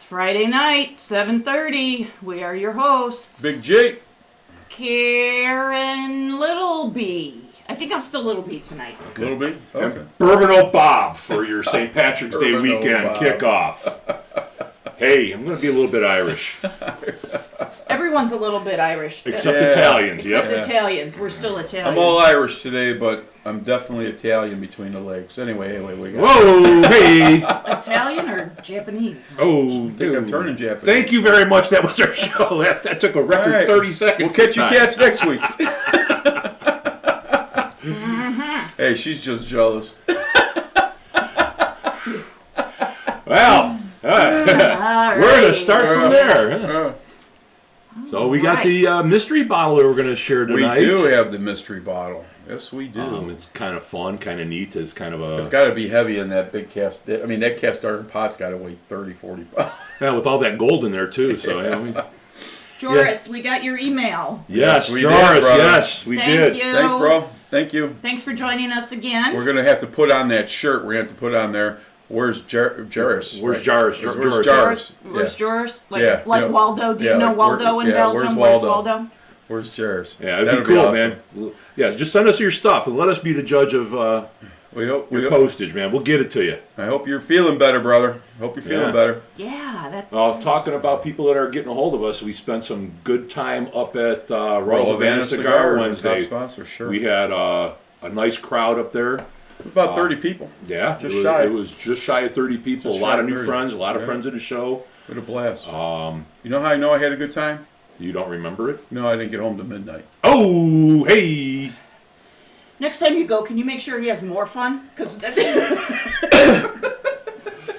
Friday night, 7:30. We are your hosts. Big J. Karen Little B. I think I'm still Little B tonight. Little B? Okay. And Bourbon Bob for your St. Patrick's Day Bourbon weekend Bob. kickoff. Hey, I'm going to be a little bit Irish. Everyone's a little bit Irish. Except Yeah. Italians, Except yep. Italians. We're still Italian. I'm all Irish today, but I'm definitely Italian between the legs. Anyway, we got. Whoa, hey. Italian or Japanese? Oh, I think I'm dude. turning Japanese. Thank you very much. That was our show. That took a record All right. 30 seconds. We'll catch you this time. cats next week. Hey, she's just jealous. Well, we're going to start from there. Huh? So we got the mystery bottle that we're going to share We tonight. do have the mystery bottle. Yes, we do. It's kind of fun, kind of neat. It's kind of It's a... got to be heavy in that big cast. I mean, that cast iron pot's got to weigh 30, 40 pounds. Yeah, with all that gold in there, too. So, Joris, we got your email. Yes, we Joris, did, brother. yes, we Thank did. you. Thanks, bro. Thank you. Thanks for joining us again. We're going to have to put on that shirt. We're going to have to put on there. Where's Jairus? Where's Jairus? Where's Jairus. Jairus? Where's Joris? Like, Yeah, like yeah. Waldo. Do you Yeah, know like, Waldo in Belgium? where's Where's Waldo? Where's Jairus? Yeah, it'd That'd be cool, awesome. man. Yeah, just send us your stuff and let us be the judge of We hope. your postage, man. We'll get it to you. I hope you're feeling better, brother. Hope you're feeling Yeah. better. Yeah, that's... Talking about people that are getting a hold of us, we spent some good time up at Royal Havana Cigar Wednesday. Top sponsor, sure. We had a nice crowd up there. About 30 people. Yeah, Just it shy. was, it was just shy of 30 people. Just A lot shy of of new 30. friends, a lot of Yeah. friends at the show. What a blast. You You know how I know I had a good time? You don't remember it? No, I didn't get home till midnight. Oh, hey! Next time you go, can you make sure he has more fun? Because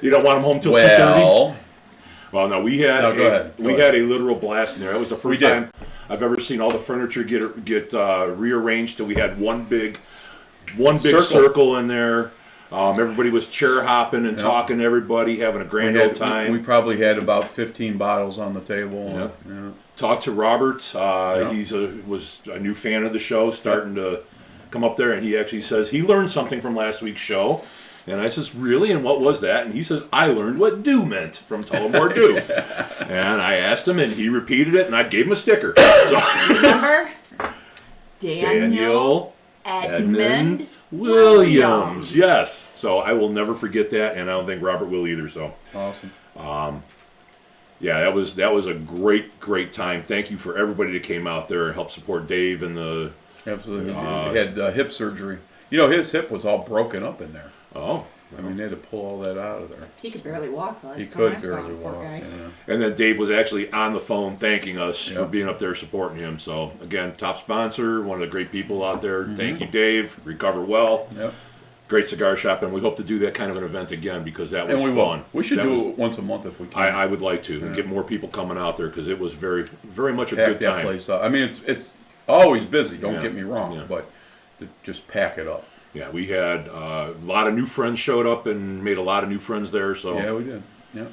You don't want them home till 2:30? Well, Well, no, we had No, go ahead. Go we ahead. had a literal blast in there. That was the first did. time I've ever seen all the furniture get rearranged. So we had one big circle in there. Everybody was chair hopping and talking to everybody, having a grand old time. we probably had about 15 bottles on the table. Yep. Yeah. Talked to Robert. He's was a new fan of the show, starting to come up there, and he actually says he learned something from last week's show. And I says, really? And what was that? And he says, I learned what do meant from Tullamore Do. And I asked him, and he repeated it, and I gave him a sticker. So, remember? Daniel Edmund Williams. Yes. So I will never forget that, and I don't think Robert will either. So Awesome. yeah, that was a great time. Thank you for everybody that came out there and helped support Dave and the. Absolutely. He had hip surgery. You know, his hip was all broken up in there. Oh. I mean, they had to pull all that out of there. He could barely walk the last He time I could saw barely him, poor walk. guy. Yeah. And then Dave was actually on the phone thanking us for Yep. being up there supporting him. So again, top sponsor, one of the great people out there. Mm-hmm. Thank you, Dave. Recover well. Yep. Great cigar shop, and we hope to do that kind of an event again because that was And we fun. will. We should That do was- it once a month if we can. I would like to and get more people coming out there because it was very much a pack good that time. place up. I mean, it's always busy. Don't Yeah. get me wrong, Yeah. but to just pack it up. Yeah, we had a lot of new friends showed up and made a lot of new friends there. So Yeah, we did. Yeah.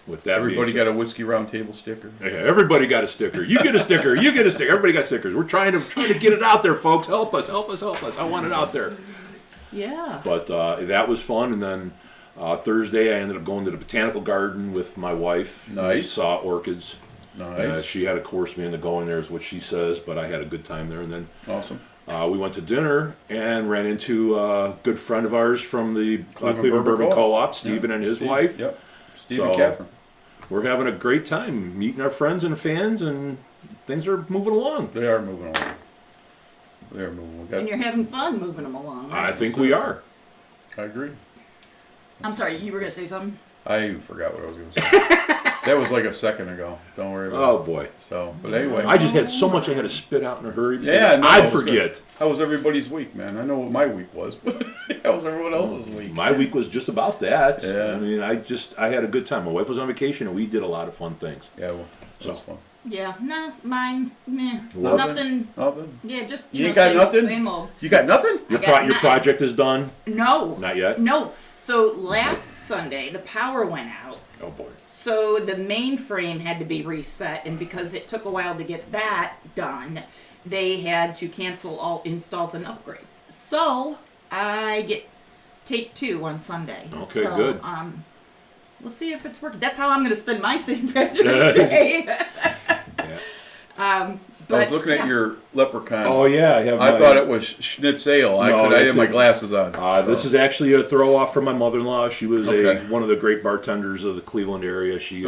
with that, Everybody being got a whiskey round table sticker. yeah, everybody got a sticker. You get a sticker. You get a sticker. Everybody got stickers. We're trying to get it out there, folks. Help us! I want it out there. Yeah. But that was fun. And then Thursday, I ended up going to the botanical garden with my wife. Nice. We saw orchids. Nice. She had to course me into going there, is what she says. But I had a good time there. And then Awesome. we went to dinner and ran into a good friend of ours from the Cleveland Bourbon Bourbon Co-op. Co-op, Stephen and his Steve. wife. Yep. Steve So- and Catherine. We're having a great time meeting our friends and fans, and things are moving along. They are moving along. They are moving along. And you're having fun moving them along. Right? I think we are. I agree. I'm sorry, you were going to say something? I forgot what I was going to say. That was like a second ago. Don't worry about Oh it. boy. So, but anyway. I just had so much I had to spit out in a hurry. Yeah, no, I'd it was forget. good. How was everybody's week, man? I know what my week was, but how was everyone else's week? My week was just about that. Yeah. I mean, I had a good time. My wife was on vacation, and we did a lot of fun things. Yeah, well, that was fun. Yeah, nah, mine, meh. Nothing? Nothing. Nothing? Yeah, just, You ain't know, got same, nothing? Same old. You got nothing? Your I got your nothing. project is done? No. Not yet? No. So last Sunday, the power went out. Oh boy. So the mainframe had to be reset, and because it took a while to get that done, they had to cancel all installs and upgrades. So I get take 2 on Sunday. Okay, so, good. we'll see if it's working. That's how I'm going to spend my St. Patrick's Day. I was looking at your leprechaun. Oh yeah, I thought it was schnitzel. I had my glasses on. This is actually a throw off from my mother-in-law. She was Okay. one of the great bartenders of the Cleveland area. She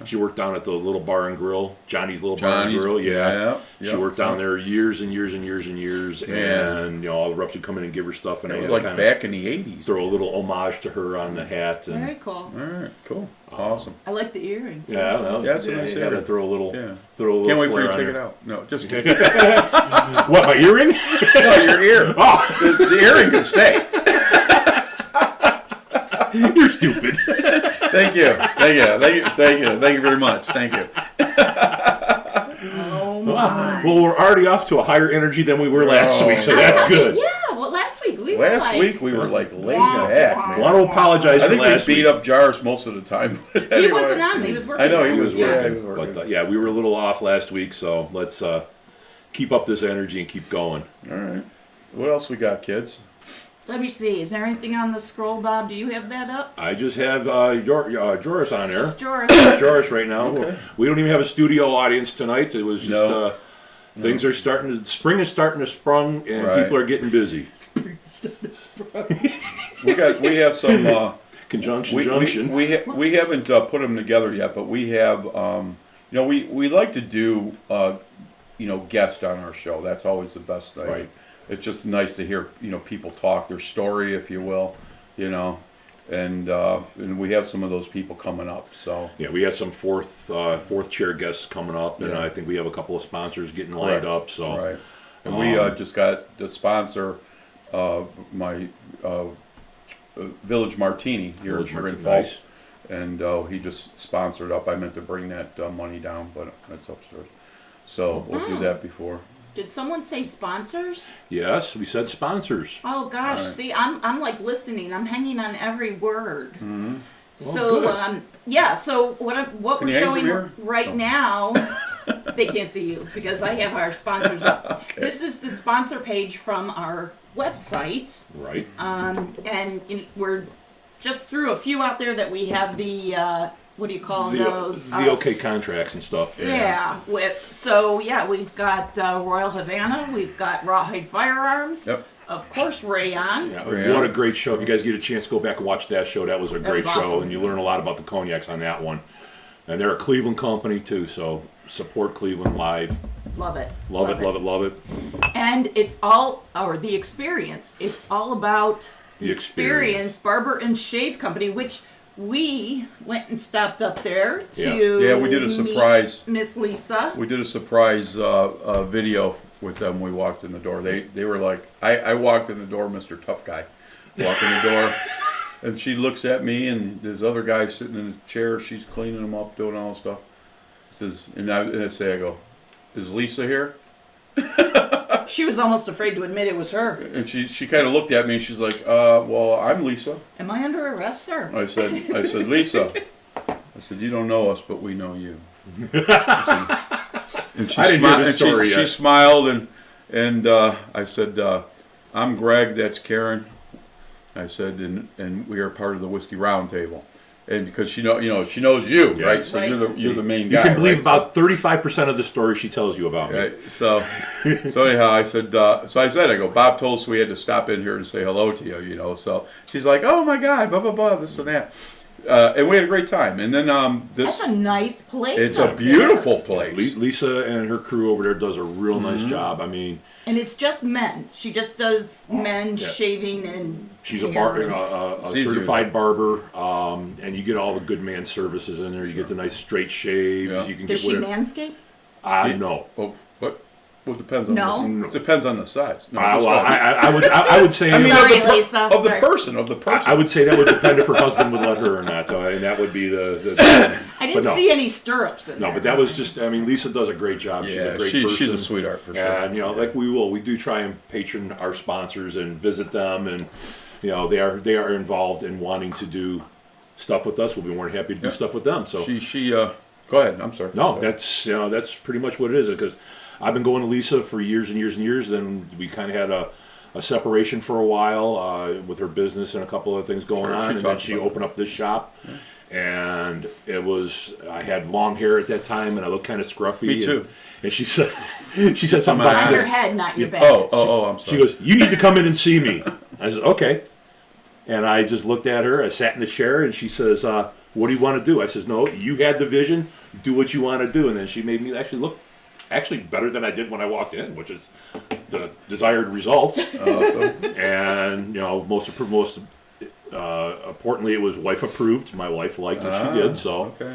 she worked down at the Little Bar and Grill, Johnny's Little Bar and Grill. Yeah. She worked down there years and years and years and years. And all the reps would come in and give her stuff, and It was like back in the 80s. throw a little homage to her on the hat. And, Very cool. All right, cool, awesome. I like the earring too. Yeah, well, Yeah, that's a nice you gotta earring. throw a little. Yeah. Throw a little. Can't wait for you flair to take on it her. out. No, just kidding. What, my earring? No, your ear. Oh, The earring can stay. you're stupid. Thank you very much. Thank you. Oh my. Well, we're already off to a higher energy than we were last week, so that's good. Yeah, well, last week we were Last like, week we were like laid back, I man. want to apologize I for think we last beat week. up Jars most of the time. He Anyway. wasn't on. He was working. I know he last was week. working. But yeah, we were a little off last week, so let's keep up this energy and keep going. All right. What else we got, kids? Let me see. Is there anything on the scroll, Bob? Do you have that up? I just have Joris on there. Just George. Joris right now. Okay. We don't even have a studio audience tonight. It was just No. things are starting to spring is starting to sprung, and Right. people are getting busy. We have some. Conjunction junction. We haven't put them together yet, but we have. We like to do guests on our show. That's always the best thing. Right. It's just nice to hear people talk their story, if you will, and we have some of those people coming up. So Yeah, we have some fourth chair guests coming up, and Yeah. I think we have a couple of sponsors getting lined up. So right, and we just got the sponsor, my Village Martini here in Grand Falls, and he just sponsored up. I meant to bring that money down, but it's upstairs. So we'll do that before. Did someone say sponsors? Yes, we said sponsors. Oh gosh, Right. see, I'm like listening. I'm hanging on every word. Mm-hmm. So good. So what Can we're you hang showing from here? right Oh. now, they can't see you because I have our sponsors up. Okay. This is the sponsor page from our website, Right. we're just threw a few out there that we have the what do you call those? The OK contracts and stuff. Yeah, we've got Royal Havana, we've got Rawhide Firearms, Yep. of course Rayon. Yeah, Yeah. what a great show. If you guys get a chance, go back and watch that show. That was a great was show, awesome. and you learn a lot about the cognacs on that one. And they're a Cleveland company, too, so support Cleveland live. Love it. Love it. And it's all, or the experience, it's all about The experience. Barber and Shave Company, which we went and stopped up there to Yeah, we did a meet surprise. Miss Lisa. We did a surprise video with them when we walked in the door. They were like, I walked in the door, Mr. Tough Guy, walked in the door, and she looks at me, and this other guy sitting in a chair, she's cleaning him up, doing all this stuff. Says, and I go, is Lisa here? She was almost afraid to admit it was her. And she kind of looked at me, and she's like, well, I'm Lisa. Am I under arrest, sir? I said, Lisa. I said, you don't know us, but we know you. And she I didn't hear the story she yet. smiled, and I said, I'm Greg, that's Karen. I said, and we are part of the Whiskey Roundtable. And because she knows you, Yes. right? So Right. you're the main You guy. can believe right? about 35% of the story she tells you about me. Right. So anyhow, I said, I go, Bob told us we had to stop in here and say hello to you, So she's like, oh my God, blah, blah, blah, this and that. And we had a great time. And then That's a nice place. it's a up beautiful there. place. Lisa and her crew over there does a real nice job. I mean, And it's just men. She just does men Yeah. shaving and she's a hair. a It's easier. certified barber, and you get all the good man services in there. You get the nice straight shaves. Yeah. You can Does get she whatever. manscape? No. Well, Well, depends on No. depends on the size. No, Well, that's I would say. I mean, Sorry, of the, Lisa. of the Sorry. person. I would say that would depend if her husband would let her or not, and that would be the I didn't see any stirrups in there. No, but that was just. I mean, Lisa does a great job. She's a great person. she's a sweetheart for sure. And like we do try and patron our sponsors and visit them, and they are involved in wanting to do stuff with us. We'll be more than happy to do stuff with them. So She go ahead. I'm sorry. no, that's pretty much what it is, because I've been going to Lisa for years and years and years. Then we kind of had a separation for a while with her business and a couple of things going Sure, on, she and then talked she about opened up this shop. and I had long hair at that time, and I looked kind of scruffy. Me too. And she said something about Your head, not your back. I'm sorry. She goes, "You need to come in and see me." I said, "Okay." And I just looked at her. I sat in the chair, and she says, "What do you want to do?" I says, "No, you had the vision. Do what you want to do." And then she made me actually look better than I did when I walked in, which is the desired results. And most importantly, it was wife approved. My wife liked what she did, so. Okay.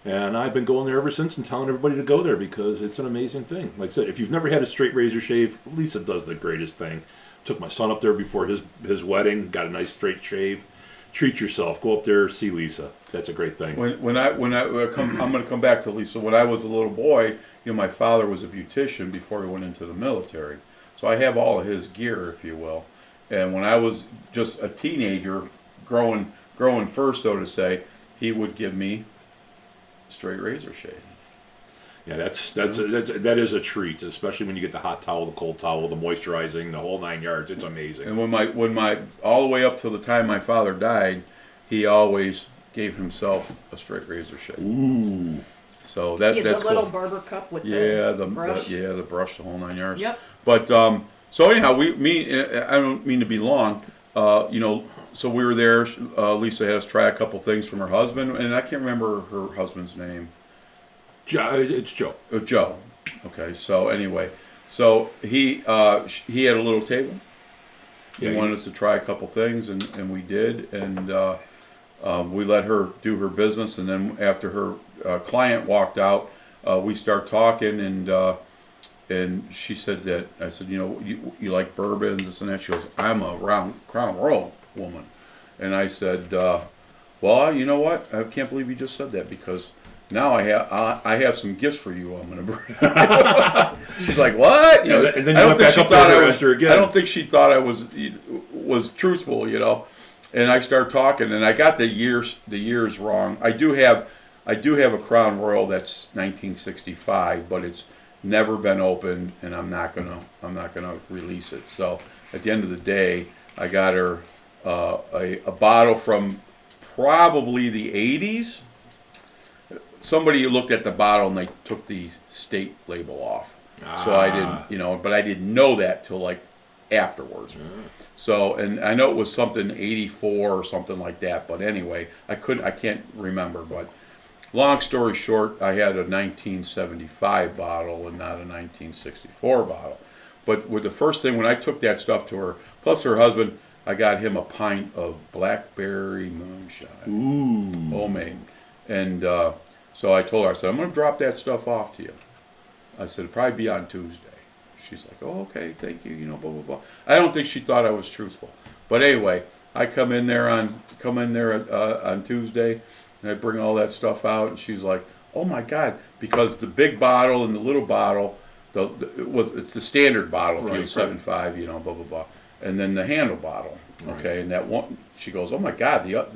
And I've been going there ever since and telling everybody to go there because it's an amazing thing. Like I said, if you've never had a straight razor shave, Lisa does the greatest thing. Took my son up there before his wedding, got a nice straight shave. Treat yourself. Go up there, see Lisa. That's a great thing. When I come, I'm going to come back to Lisa. When I was a little boy, my father was a beautician before he went into the military, so I have all of his gear, if you will. And when I was just a teenager, growing fur, so to say, he would give me straight razor shave. Yeah, that is a treat, especially when you get the hot towel, the cold towel, the moisturizing, the whole 9 yards. It's amazing. And when my all the way up till the time my father died, he always gave himself a straight razor shave. Ooh. So that's the little cool. barber cup with the brush. the brush, the whole 9 yards. Yep. But so anyhow, I don't mean to be long. So we were there. Lisa had us try a couple things from her husband, and I can't remember her husband's name. It's Joe. Joe. Okay. So anyway, he had a little table. He wanted us to try a couple things, and we did, and we let her do her business, and then after her client walked out, we start talking, and she said that I said, you like bourbon, this and that. She goes, I'm a Crown Royal woman, and I said, well, you know what? I can't believe you just said that because now I have some gifts for you. I'm gonna bring. She's like, what? And then you went back up there and asked her again. I don't think she thought I was truthful, And I start talking, and I got the years wrong. I do have a Crown Royal that's 1965, but it's never been opened, and I'm not gonna release it. So at the end of the day, I got her a bottle from probably the 80s. Somebody looked at the bottle and they took the state label off. So I didn't, but I didn't know that till like afterwards. So, and I know it was something 84 or something like that, but anyway, I can't remember, but long story short, I had a 1975 bottle and not a 1964 bottle. But with the first thing, when I took that stuff to her, plus her husband, I got him a pint of blackberry moonshine. Ooh. Homemade. And so I told her, I said, I'm going to drop that stuff off to you. I said, it'll probably be on Tuesday. She's like, oh, okay, thank you, blah, blah, blah. I don't think she thought I was truthful. But anyway, I come in there on Tuesday, and I bring all that stuff out, and she's like, oh my God, because the big bottle and the little bottle, it's the standard bottle, right, 7.5, blah, blah, blah. And then the handle bottle, okay, and that one, she goes, oh my God, the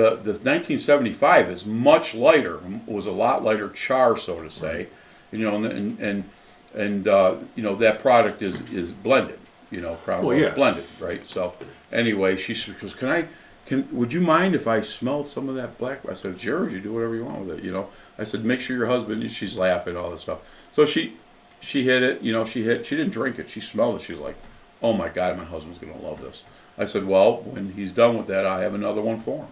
1975 is much lighter, was a lot lighter char, so to say, and that product is blended, Crown Royal is blended, right? So anyway, she goes, would you mind if I smelled some of that black? I said, it's yours, you do whatever you want with it, I said, make sure your husband, she's laughing, all this stuff. So she hit it, she didn't drink it, she smelled it, she was like, oh my God, my husband's going to love this. I said, well, when he's done with that, I have another one for him.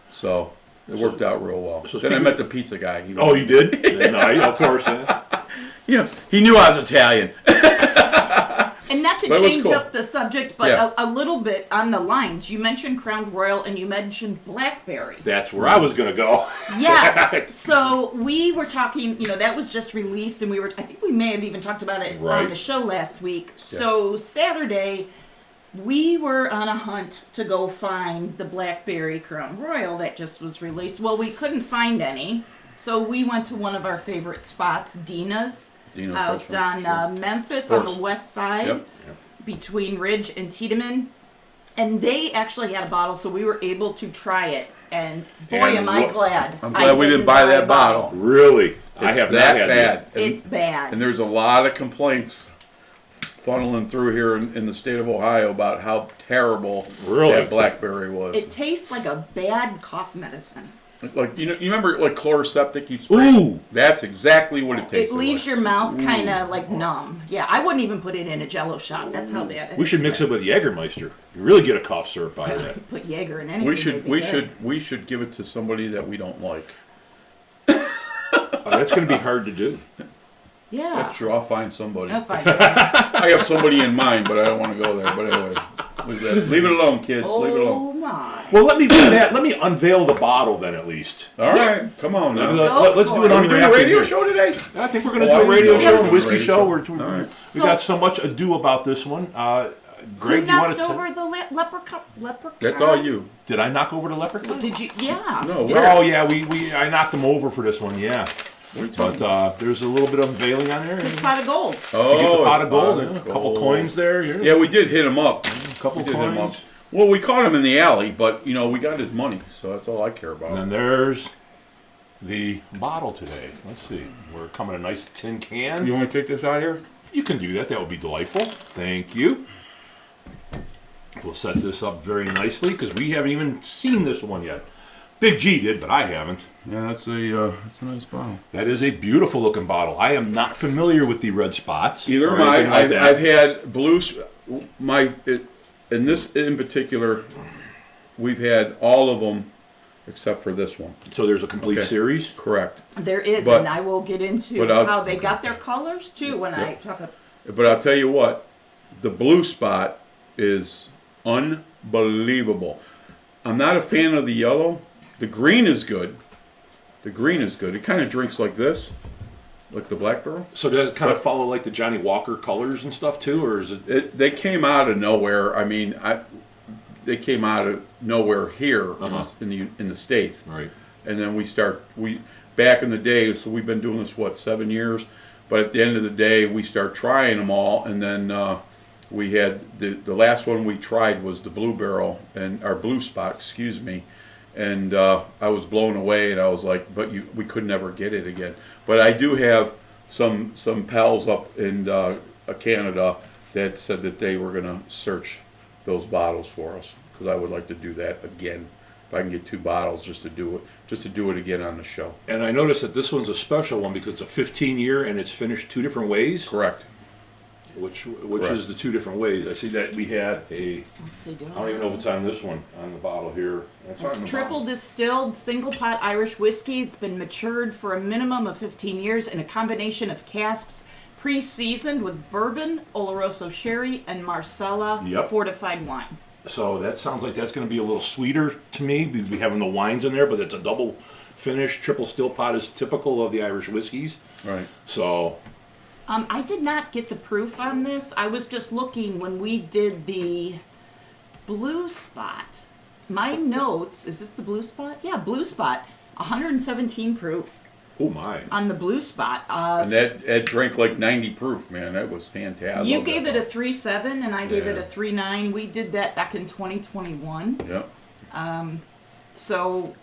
So it worked out real well. Then I met the pizza guy. Oh, you did? No, of course. Yeah. He knew I was Italian. And not to change up the subject, but a little bit on the lines. You mentioned Crown Royal and you mentioned blackberry. That's where I was going to go. Yes. So we were talking, that was just released, and I think we may have even talked about it on the show last week. Yeah. So Saturday, we were on a hunt to go find the blackberry Crown Royal that just was released. Well, we couldn't find any, so we went to one of our favorite spots, Dina's out on Memphis on the west side, between Ridge and Tiedemann. And they actually had a bottle, so we were able to try it. And boy, am I glad. I'm glad we didn't buy that bottle. Really? I have that not had bad. It's bad. And there's a lot of complaints funneling through here in the state of Ohio about how terrible that blackberry was. It tastes like a bad cough medicine. Like you remember like chloroseptic you spray? Ooh! That's exactly what it tastes It leaves like. your mouth kind of like numb. Yeah, I wouldn't even put it in a Jello shot. That's how bad it is. We should mix it with Jägermeister. You really get a cough syrup out of that. Put Jaeger in anything. We should give it to somebody that we don't like. That's going to be hard to do. Yeah. That's true. I'll find somebody. I'll find something. I have somebody in mind, but I don't want to go there. But anyway, leave it alone, kids. Leave it Oh alone. my. Well, let me do that. Let me unveil the bottle then, at least. All right, come on now. Let's do it Are on we the doing a radio show today? I think we're going to Oh, do a radio I didn't show, know a there was whiskey radio show. show. We All right. got so much ado about this one. Greg, Who you want knocked to? over the leprechaun? That's all you. Did I knock over the leprechaun? Did you? Yeah. No, Did- where? Oh yeah, I knocked him over for this one. Yeah, but there's a little bit of unveiling on there. His pot of gold. You get the pot of gold, it's a couple coins there. Here. Yeah, we did hit him up. couple We did hit him up. coins. Well, we caught him in the alley, but we got his money, so that's all I care about. And then there's the bottle today. Let's see. We're coming a nice tin can. You want to take this out here? You can do that. That would be delightful. Thank you. We'll set this up very nicely because we haven't even seen this one yet. Big G did, but I haven't. Yeah, that's a nice bottle. That is a beautiful looking bottle. I am not familiar with the red spots. Either or am I. anything like that. I've had blue. In this in particular, we've had all of them except for this one. So there's a complete Okay. series. Correct. There is, But- and I will get into but I'll- how they got their colors too when I talk about. But I'll tell you what, the blue spot is unbelievable. I'm not a fan of the yellow. The green is good. It kind of drinks like this, like the Black Barrel. So does it kind of follow like the Johnny Walker colors and stuff too, or is it? They came out of nowhere. I mean, they came out of nowhere here in the States. Right. And then we back in the day, so we've been doing this 7 years, but at the end of the day we start trying them all, and then we had the last one we tried was the Blue Barrel and our Blue Spot, excuse me, and I was blown away, and I was like, but we could never get it again. But I do have some pals up in Canada that said that they were gonna search those bottles for us, because I would like to do that again. If I can get 2 bottles just to do it again on the show. And I noticed that this one's a special one because it's a 15-year and it's finished 2 different ways. Correct. Which Correct. is the 2 different ways? I see that we had a. Let's see. I don't even know if it's on this one on the bottle here. It's on the triple bottle. distilled single pot Irish whiskey. It's been matured for a minimum of 15 years in a combination of casks pre-seasoned with bourbon, Oloroso sherry, and Marsala Yep. fortified wine. So that sounds like that's going to be a little sweeter to me. We having the wines in there, but it's a double finish. Triple still pot is typical of the Irish whiskeys. Right. So I did not get the proof on this. I was just looking when we did the Blue Spot. My notes, is this the Blue Spot? Yeah, Blue Spot, 117 proof oh my. on the Blue Spot. And that drank like 90 proof, man. That was fantastic. I You love gave that it a 3.7 and I gave it Yeah. a 3.9. We did that back in 2021. bottle. Yep. So,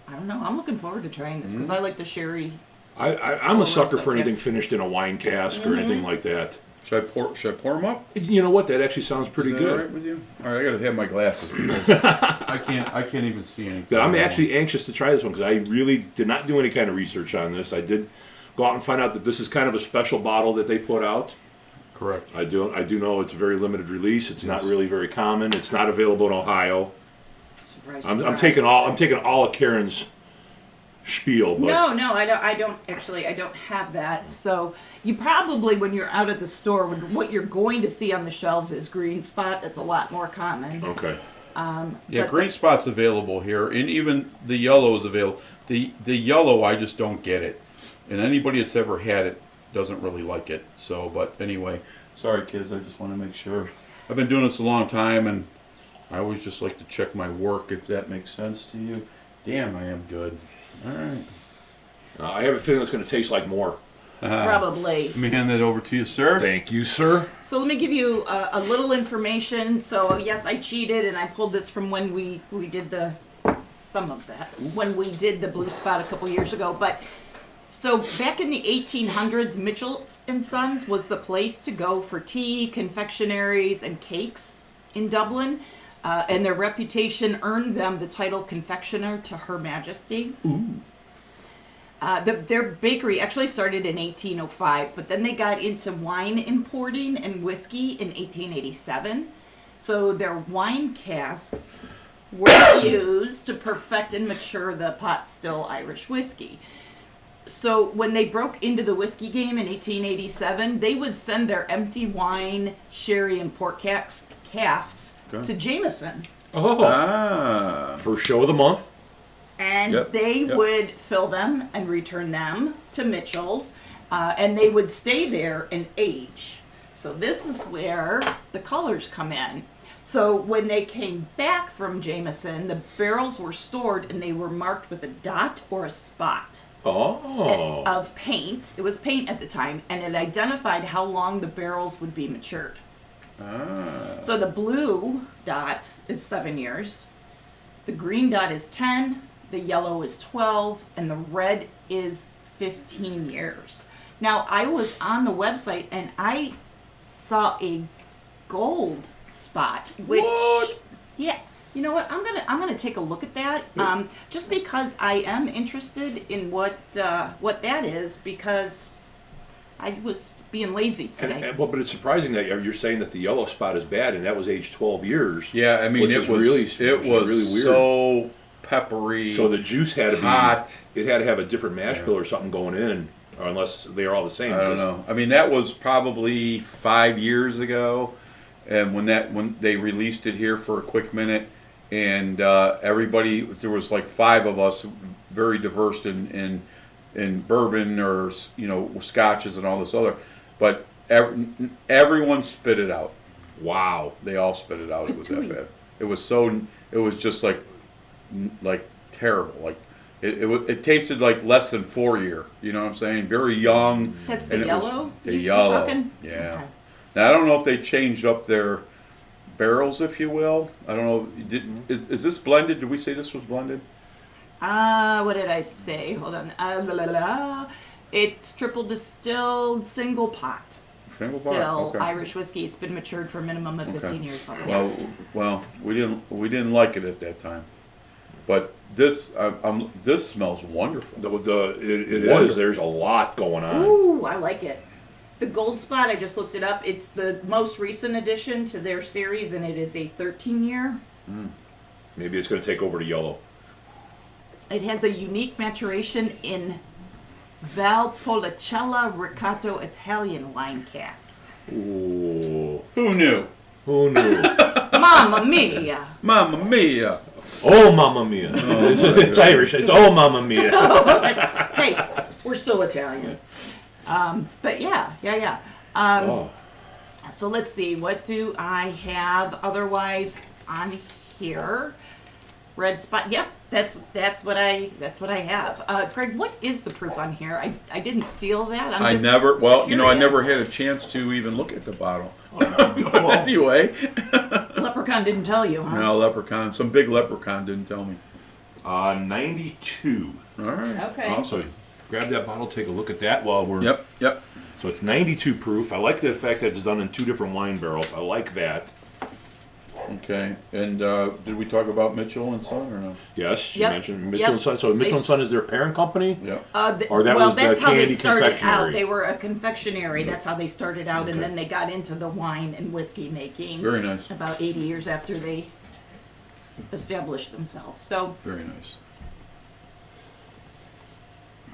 I don't know. I'm looking forward to trying this because I like the sherry. I'm a sucker for Oloroso anything cask. finished in a wine cask or anything like that. Should I pour them up? You know what? That actually sounds pretty Is that all good. right with you? All right, I gotta have my glasses because I can't even see anything. But I'm actually anxious to try this one because I really did not do any kind of research on this. I did go out and find out that this is kind of a special bottle that they put out. correct. I do know it's a very limited release. It's not really very common. It's not available in Ohio. Surprise, I'm surprise. taking all of Karen's spiel. But No, I don't actually. I don't have that. So you probably, when you're out at the store, what you're going to see on the shelves is Green Spot. That's a lot more common. Okay. Yeah, But green spot's available here, and even the yellow is available. The yellow, I just don't get it, and anybody that's ever had it doesn't really like it. So, but anyway, sorry kids, I just want to make sure. I've been doing this a long time, and I always just like to check my work if that makes sense to you. Damn, I am good. All right. I have a feeling it's going to taste like more. Probably. Let me hand that over to you, sir. Thank you, sir. So let me give you a little information. So yes, I cheated and I pulled this from when we did when we did the Blue Spot a couple years ago. But so back in the 1800s, Mitchell and Sons was the place to go for tea, confectionaries, and cakes in Dublin. And their reputation earned them the title confectioner to Her Majesty. Ooh. Their bakery actually started in 1805, but then they got into wine importing and whiskey in 1887. So their wine casks were used to perfect and mature the pot still Irish whiskey. So when they broke into the whiskey game in 1887, they would send their empty wine, sherry, and port casks to Jameson. Oh. First show of the month. And they would fill them and return them to Mitchell's, and they would stay there and age. So this is where the colors come in. So when they came back from Jameson, the barrels were stored and they were marked with a dot or a spot of paint. It was paint at the time, and it identified how long the barrels would be matured. So the blue dot is 7 years, the green dot is 10, the yellow is 12, and the red is 15 years. Now, I was on the website and I saw a gold spot, which, yeah, you know what? I'm gonna take a look at that, just because I am interested in what that is, because I was being lazy today. But it's surprising that you're saying that the yellow spot is bad, and that was age 12 years. Yeah, I mean, it was really weird. So peppery. So the juice had to be hot. It had to have a different mash bill or something going in, or unless they are all the same. I don't know. I mean, that was probably 5 years ago, and when they released it here for a quick minute, and everybody, there was like 5 of us, very diverse in bourbon or scotches and all this other, but everyone spit it out. Wow, they all spit it out. It was that bad. It was just like terrible. Like it tasted like less than 4 year. You know what I'm saying? Very young. That's the yellow. The yellow. Yeah. Okay. Now I don't know if they changed up their barrels, if you will. I don't know. Is this blended? Did we say this was blended? What did I say? Hold on. It's triple distilled, single pot. Still okay. Irish whiskey. It's been matured for a minimum of 15 years. Probably. Well, we didn't like it at that time, but this smells wonderful. It is. There's a lot going on. Ooh, I like it. The Gold Spot, I just looked it up. It's the most recent addition to their series, and it is a 13-year. Maybe it's going to take over to yellow. It has a unique maturation in Valpolicella Riccatto Italian wine casks. Ooh. Who knew? Mamma mia! Mamma mia! Oh, mamma mia! It's Irish. It's oh, mamma mia! Hey, we're so Italian. But yeah. So let's see. What do I have otherwise on here? Red spot. Yep, that's what I have. Greg, what is the proof on here? I didn't steal that. I never had a chance to even look at the bottle. Anyway, Leprechaun didn't tell you, huh? No, Leprechaun. Some big Leprechaun didn't tell me. 92. All right. Okay. Awesome. Grab that bottle. Take a look at that while we're. Yep. So it's 92 proof. I like the fact that it's done in 2 different wine barrels. I like that. Okay, and did we talk about Mitchell and Son or no? Yes, you mentioned Mitchell and Son. So Mitchell and Son is their parent company? Yeah. That's how they started out. They were a confectionery. That's how they started out, and then they got into the wine and whiskey making. Very nice. About 80 years after they established themselves. So very nice.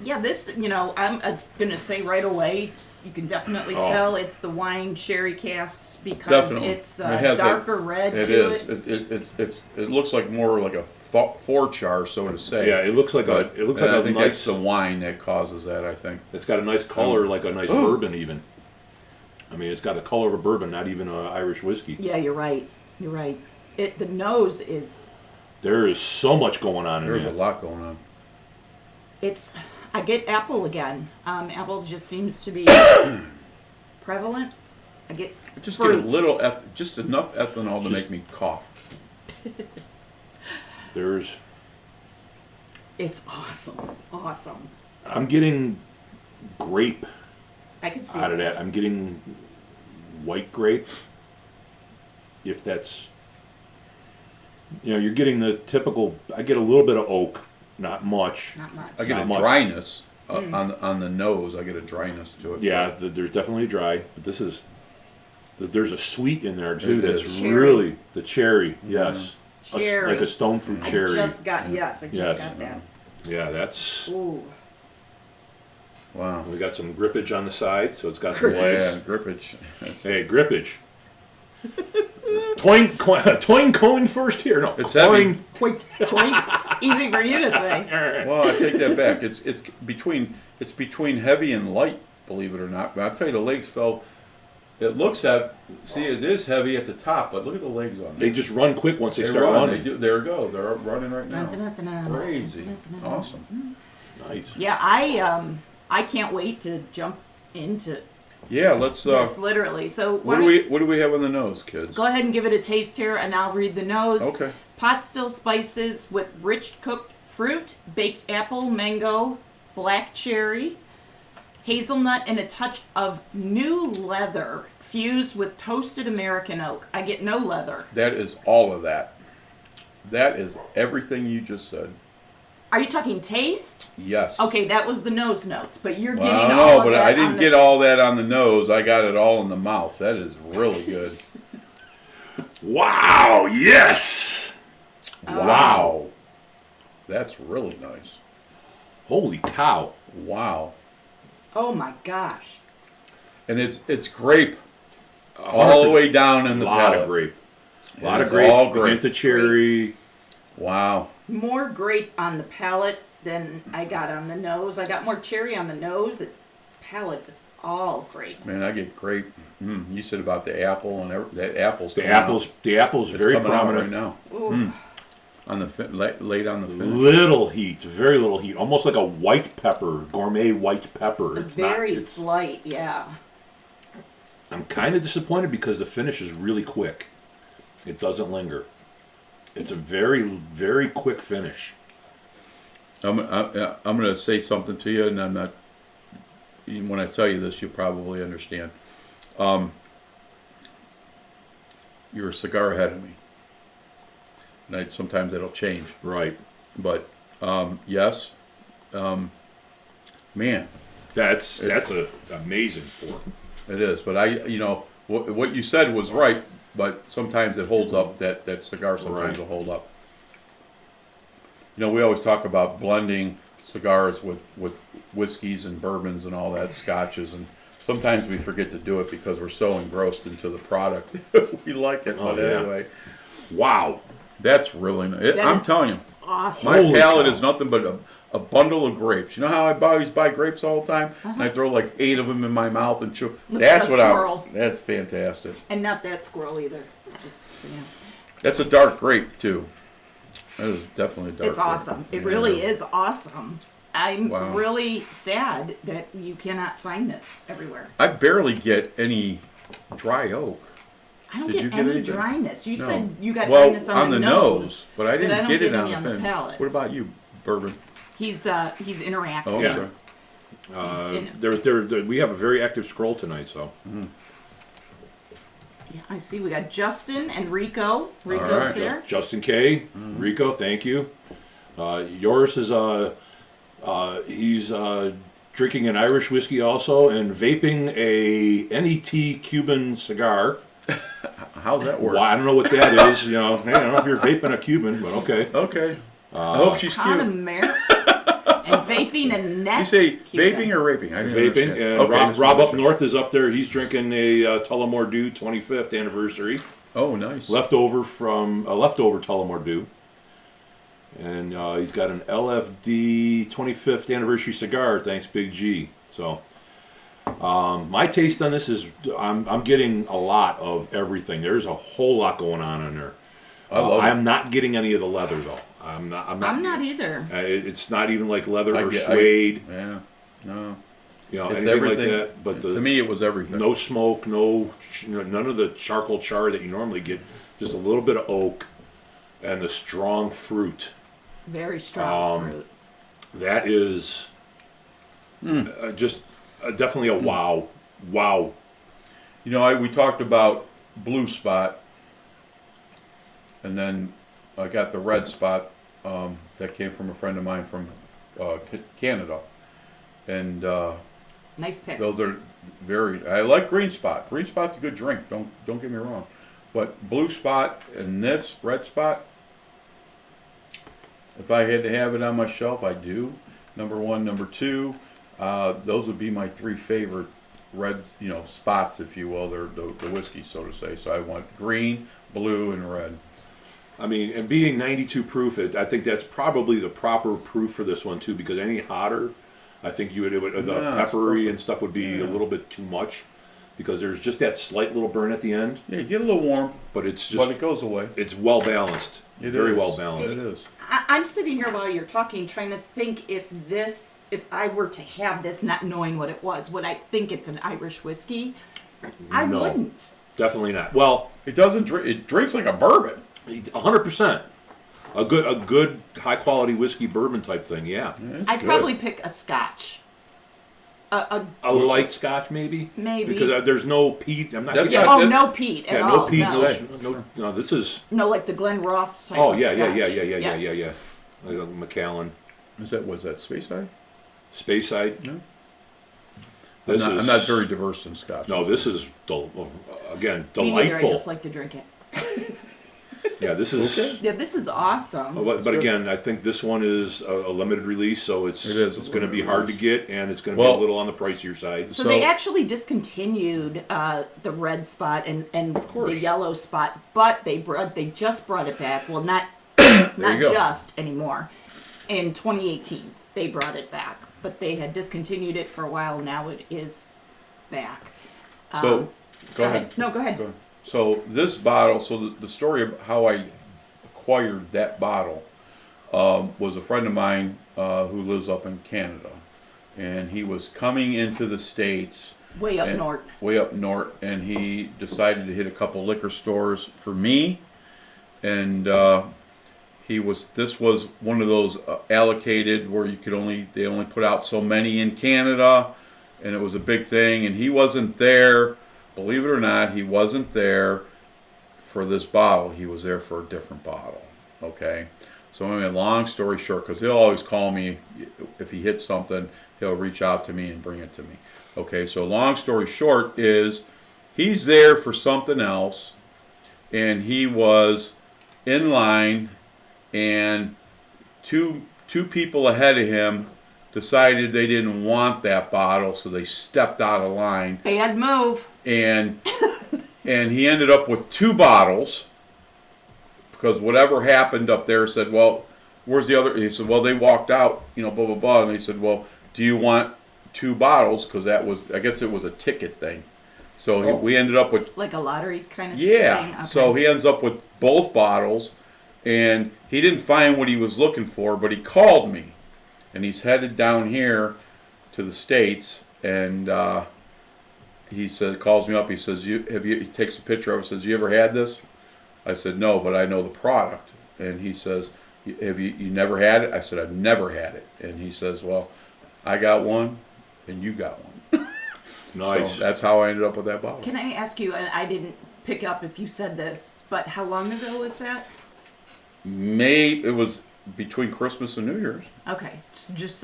Yeah, this, I'm going to say right away, you can definitely tell it's the wine sherry casks because it's darker red to it. It looks like more like a four-char, so to say. Yeah, it looks like I think that's the wine that causes that, I think. It's got a nice color, like a nice bourbon even. I mean, it's got the color of a bourbon, not even an Irish whiskey. Yeah, you're right. The nose is... There is so much going on in there. There's a lot going on. I get apple again. Apple just seems to be prevalent. I just get a little, just enough ethanol to make me cough. It's awesome. I'm getting grape. I can see out of that. I'm getting white grape. If that's you're getting the typical. I get a little bit of oak, not much. Not much. I get Not a much. dryness on the nose. I get a dryness to it. Yeah, there's definitely dry, but this is. There's a sweet in there too. It That's is. really the cherry. Yes, Cherry. like a stone fruit cherry. I just got Yes. got that. Yeah, that's. Ooh. Wow. We got some grippage on the side, so it's got some Yeah, nice. grippage. Hey, grippage. Toing coin first here. No, It's coin. heavy. Twink, twink. Easy for you to say. Well, I take that back. It's between heavy and light, believe it or not. But I'll tell you, the legs fell. It looks at. See, it is heavy at the top, but look at the legs on it. They just run quick once they They start run. running. They do. There we go. They're running right now. Dun-dun-dun-dun-dun. Crazy. Dun-dun-dun-dun. Awesome. Nice. Yeah, I can't wait to jump into Yeah, let's. this literally. So What do we have on the nose, kids? go ahead and give it a taste here, and I'll read the nose. Okay. Pot still spices with rich cooked fruit, baked apple, mango, black cherry, hazelnut, and a touch of new leather fused with toasted American oak. I get no leather. That is all of that. That is everything you just said. Are you talking taste? Yes. Okay, that was the nose notes, but you're Well, getting I don't all know, of but that I on didn't the- get all that on the nose. I got it all in the mouth. That is really good. Wow! Yes. Wow. That's really nice. Holy cow! Wow. Oh my gosh. And it's grape all the way down in the lot palate. of grape. A lot It's of grape. all grape. Hint of cherry. Wow. More grape on the palate than I got on the nose. I got more cherry on the nose. The palate is all grape. Man, I get grape. You said about the apple and that apple's The coming out. apples. The apples It's very coming out prominent. right now. Ooh. On the late on the finish. Little heat, very little heat, almost like a white pepper, gourmet white pepper. It's very slight, yeah. I'm kind of disappointed because the finish is really quick. It doesn't linger. It's a very, very quick finish. I'm going to say something to you, and I'm not. When I tell you this, you'll probably understand. You're a cigar ahead of me. And sometimes that'll change. Right. But yes, man, That's a amazing pour. it is. But what you said was right. But sometimes it holds up. That cigar sometimes will hold up. We always talk about blending cigars with whiskeys and bourbons and all that, scotches, and sometimes we forget to do it because we're so engrossed into the product. We like it, but yeah. anyway, Wow. that's really nice. That I'm is telling you, Awesome. my Holy palate cow. is nothing but a bundle of grapes. You know how I always buy grapes all the time, and I throw like 8 of them in my mouth and chew. Looks That's like a what squirrel. That's fantastic. And not that squirrel either. Just so you know. That's a dark grape too. That is definitely a dark. It's grape. awesome. It Yeah. really is awesome. I'm Wow. really sad that you cannot find this everywhere. I barely get any dry oak. I don't Did you get get any anything? dryness. You No. said you got Well, dryness on the nose, but I didn't don't get it on any the on fin. palate. What about you, Bourbon? He's interacting. Oh, Yeah. okay. We have a very active scroll tonight, so. Yeah, I see. We got Justin and Rico. Rico's right. there. Justin K, Rico, thank you. Yours is he's drinking an Irish whiskey also and vaping a NET Cuban cigar. How's that work? Well, I don't know what that is. I don't know if you're vaping a Cuban, but okay. Okay. I hope she's cute. Connemara and vaping and net. You say Cuban. vaping or raping? I didn't Vaping. understand. And Okay, Rob just wanted up to- north is up there. He's drinking a Tullamore Dew 25th anniversary. Oh, nice. Leftover Tullamore Dew. And he's got an LFD 25th anniversary cigar, thanks Big G. So my taste on this is I'm getting a lot of everything. There's a whole lot going on in there. I love it. I'm not getting any of the leather though. I'm not either. It's not even like leather or get- suede. Yeah. No. It's It's anything everything. like that. But To me, it was everything. no smoke, none of the charcoal char that you normally get. Just a little bit of oak and the strong fruit. Very strong fruit. That is just definitely a wow. Wow. We talked about Blue Spot, and then I got the red spot that came from a friend of mine from Canada, and Nice pick. those are very. I like green spot. Green spot's a good drink. Don't get me wrong, but blue spot and this red spot. If I had to have it on my shelf, I do. Number one, number two, those would be my three favorite reds, spots, if you will. They're the whiskey, so to say. So I want green, blue, and red. I mean, and being 92 proof, I think that's probably the proper proof for this one too. Because any hotter, I think the peppery and stuff would be a little bit too much. Because there's just that slight little burn at the end. Yeah, you get a little warm, but it's just. But it goes away. It's well balanced. Very well balanced. It is. I'm sitting here while you're talking, trying to think if I were to have this, not knowing what it was, would I think it's an Irish whiskey? I wouldn't. Definitely not. Well, it doesn't drink. It drinks like a bourbon. 100%. A good high quality whiskey bourbon type thing. Yeah. I'd probably pick a Scotch. A light Scotch, maybe. Maybe because there's no peat. I'm not. No peat at all. No peat. No. This is. No, like the Glen Roth's type. Oh of yeah, Scotch. yeah. Like Macallan. Was that Speyside? Speyside. No. I'm not very diverse in Scotch. No, this is again delightful. Me neither, I just like to drink it. Yeah, this is. Okay. Yeah, this is awesome. But again, I think this one is a limited release, so it's going to be hard to get, and it's going to be a little on the pricier side. So they actually discontinued the red spot and the yellow spot, but they just brought it back. Well, not just anymore. In 2018, they brought it back, but they had discontinued it for a while. Now it is back. So go ahead. No, go ahead. So this bottle, the story of how I acquired that bottle was a friend of mine who lives up in Canada, and he was coming into the States way up north, and he decided to hit a couple liquor stores for me, and this was one of those allocated where they only put out so many in Canada, and it was a big thing, and he wasn't there. Believe it or not, he wasn't there for this bottle. He was there for a different bottle. Okay? So anyway, long story short, because he'll always call me if he hits something, he'll reach out to me and bring it to me. Okay, so long story short is he's there for something else, and he was in line, and two people ahead of him decided they didn't want that bottle, so they stepped out of line. Bad move. And he ended up with two bottles because whatever happened up there said, well, where's the other? He said, well, they walked out, blah, blah, blah. And he said, well, do you want two bottles? Because I guess it was a ticket thing. So we ended up with. Like a lottery kind of thing? Okay. So he ends up with both bottles, and he didn't find what he was looking for, but he called me. And he's headed down here to the States, and he calls me up. He says, he takes a picture of it. Says, you ever had this? I said, no, but I know the product. And he says, have you never had it? I said, I've never had it. And he says, well, I got one, and you got one. Nice. So that's how I ended up with that bottle. Can I ask you? And I didn't pick up if you said this, but how long ago was that? It was between Christmas and New Year's. Okay, just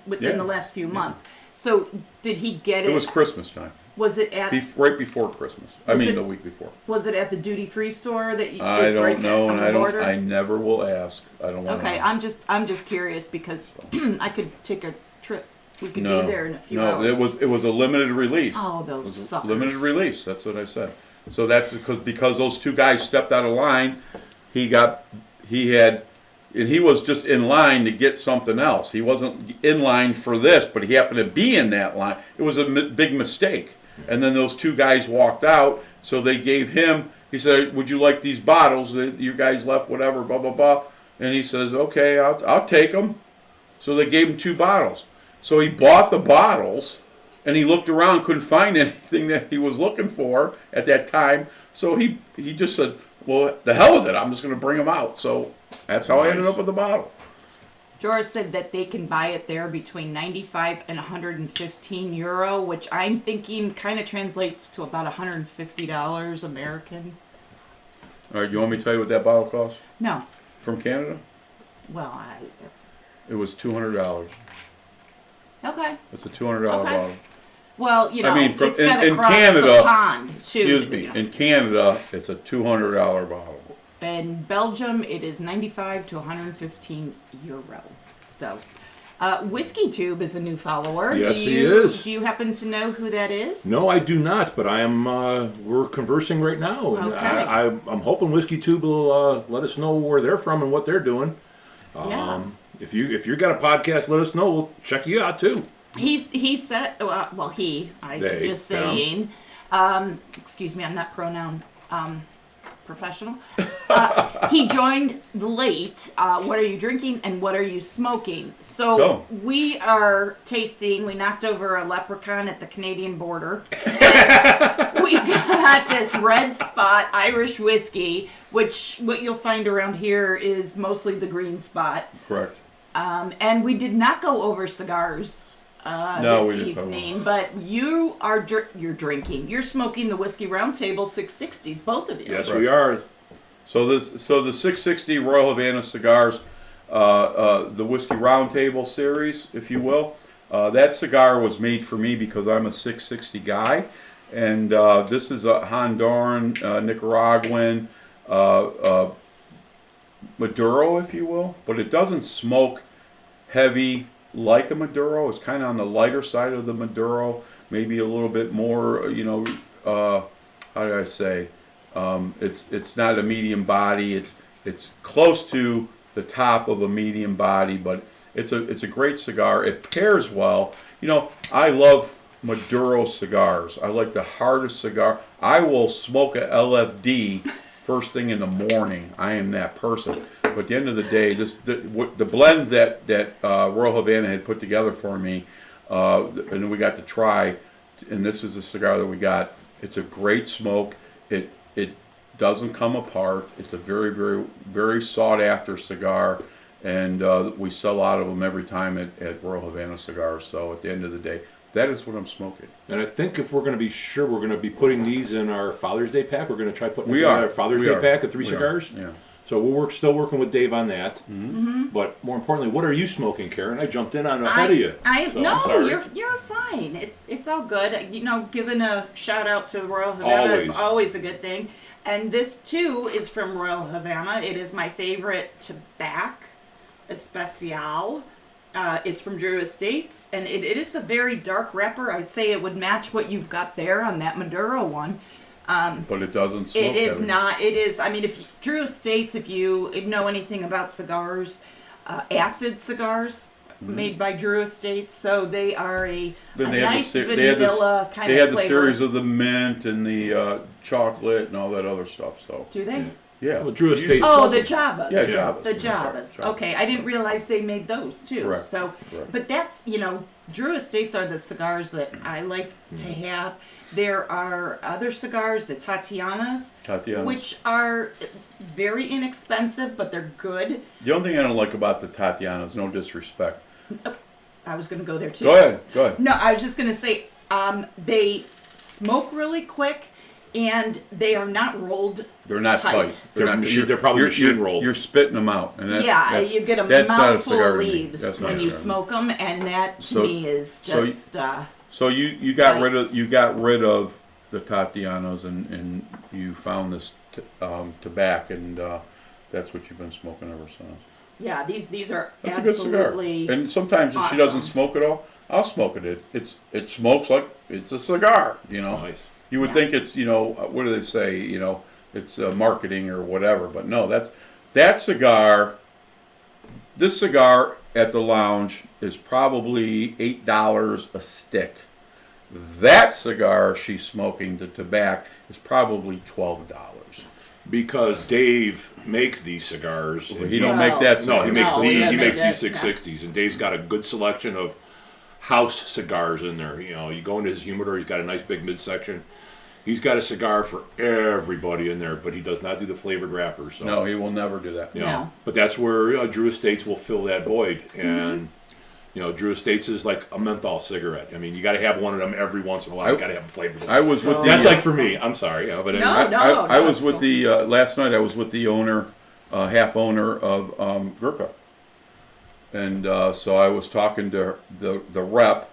within the last few months. So did he get it? It was Christmas time. Was it at right before Christmas? The week before. Was it at the duty-free store that you? I don't right know, and I never will ask. I don't want to. Okay, I'm just curious because I could take a trip. We could be there in a few hours. No, it was a limited release. Oh, those suckers. Limited release. That's what I said. So that's because those two guys stepped out of line. He was just in line to get something else. He wasn't in line for this, but he happened to be in that line. It was a big mistake. And then those two guys walked out, so they gave him, he said, would you like these bottles that you guys left, whatever, blah, blah, blah. And he says, okay, I'll take them. So they gave him two bottles. So he bought the bottles, and he looked around, couldn't find anything that he was looking for at that time. So he just said, well, the hell with it, I'm just going to bring them out. So that's how I ended up with the bottle. Joris said that they can buy it there between 95 and 115 euro, which I'm thinking kind of translates to about $150 American. All right, you want me to tell you what that bottle costs? No. From Canada? Well, It was $200. okay. It's a $200 Okay. bottle. Well, you know, I mean, it's got to in cross Canada, the pond, too. Excuse me. you know. In Canada, it's a $200 bottle. In Belgium, it is 95 to 115 euro. So, Whiskey Tube is a new follower. Yes, he is. Do you happen to know who that is? No, I do not, but I am. We're conversing right now, and Okay. I'm hoping Whiskey Tube will let us know where they're from and what they're doing. Yeah. If you got a podcast, let us know. We'll check you out too. He said, I'm They, just saying, excuse me, I'm not pronoun professional. He joined late. What are you drinking and what are you smoking? So Go. we are tasting, we knocked over a leprechaun at the Canadian border. We got this Red Spot Irish whiskey, which what you'll find around here is mostly the green spot. Correct. And we did not go over cigars No, we this didn't talk about evening, but you're drinking. You're smoking the Whiskey Roundtable 660s, both of you. Yes, Right. we are. So the 660 Royal Havana cigars, the Whiskey Roundtable series, if you will, that cigar was made for me because I'm a 660 guy, and this is a Honduran, Nicaraguan, Maduro, if you will, but it doesn't smoke heavy like a Maduro. It's kind of on the lighter side of the Maduro, maybe a little bit more, how do I say? It's not a medium body. It's close to the top of a medium body, but it's a great cigar. It pairs well. I love Maduro cigars. I like the hardest cigar. I will smoke a LFD first thing in the morning. I am that person. But at the end of the day, the blend that Royal Havana had put together for me, and we got to try, and this is the cigar that we got. It's a great smoke. It doesn't come apart. It's a very, very, very sought after cigar, and we sell out of them every time at Royal Havana Cigars. So at the end of the day, that is what I'm smoking. And I think if we're going to be sure, we're going to be putting these in our Father's Day pack. We're going to try putting We together are. a Father's We Day are. pack of 3 We are. cigars. Yeah. So still working with Dave on that. Mm-hmm. But more importantly, what are you smoking, Karen? I jumped in on ahead of you. So I'm No, sorry. you're fine. It's all good. Giving a shout out to Royal Havana is always a good thing. And this too is from Royal Havana. It is my favorite tobacco especial. It's from Drew Estates, and it is a very dark wrapper. I say it would match what you've got there on that Maduro one. But it doesn't smoke It is heavy. not. It is. I mean, if Drew Estates, if you know anything about cigars, acid cigars made by Drew Estates, so they are a nice vanilla kind of flavor. They had the series of the mint and the chocolate and all that other stuff. So Do they? yeah, Well, Drew Estates- Oh, the Javas. Yeah, Javas. The That's right, Javas. Javas. Okay, I didn't realize they made those too. Correct. So, Correct. but that's Drew Estates are the cigars that I like to have. There are other cigars, the Tatianas, which are very inexpensive, but they're good. The only thing I don't like about the Tatianas, no disrespect. I was going to go there too. Go ahead. No, I was just going to say they smoke really quick, and they are not rolled. They're not tight. They're probably machine rolled. You're spitting them out, and You get a that's not a mouthful cigar of to me. leaves That's not when a you cigar. smoke them, and that to me is just. So you got Nice. rid of the Tatianas and you found this tobacco, and that's what you've been smoking ever since. Yeah, these are That's a good cigar. absolutely. And sometimes if she doesn't awesome. smoke it all, I'll smoke it. It smokes like it's a cigar. Nice. You would think it's what do they say? It's marketing or whatever. But no, that cigar. This cigar at the lounge is probably $8 a stick. That cigar she's smoking, the tobacco, is probably $12. Because Dave makes these cigars. Well, he don't make that cigar. No, he makes No, these. he He makes doesn't. these 660s, and Dave's got a good selection of house cigars in there. You go into his humidor, he's got a nice big midsection. He's got a cigar for everybody in there, but he does not do the flavored wrappers. So, No, he will never do that. No. But that's where Drew Estates will fill that void, and Drew Estates is like a menthol cigarette. I mean, you got to have one of them every once in a while. You got to have a flavor. I was with the. That's like for me. I'm sorry, but No. anyway. I was that's with cool. the last night. I was with the owner half owner of Gurkha. And so I was talking to the rep,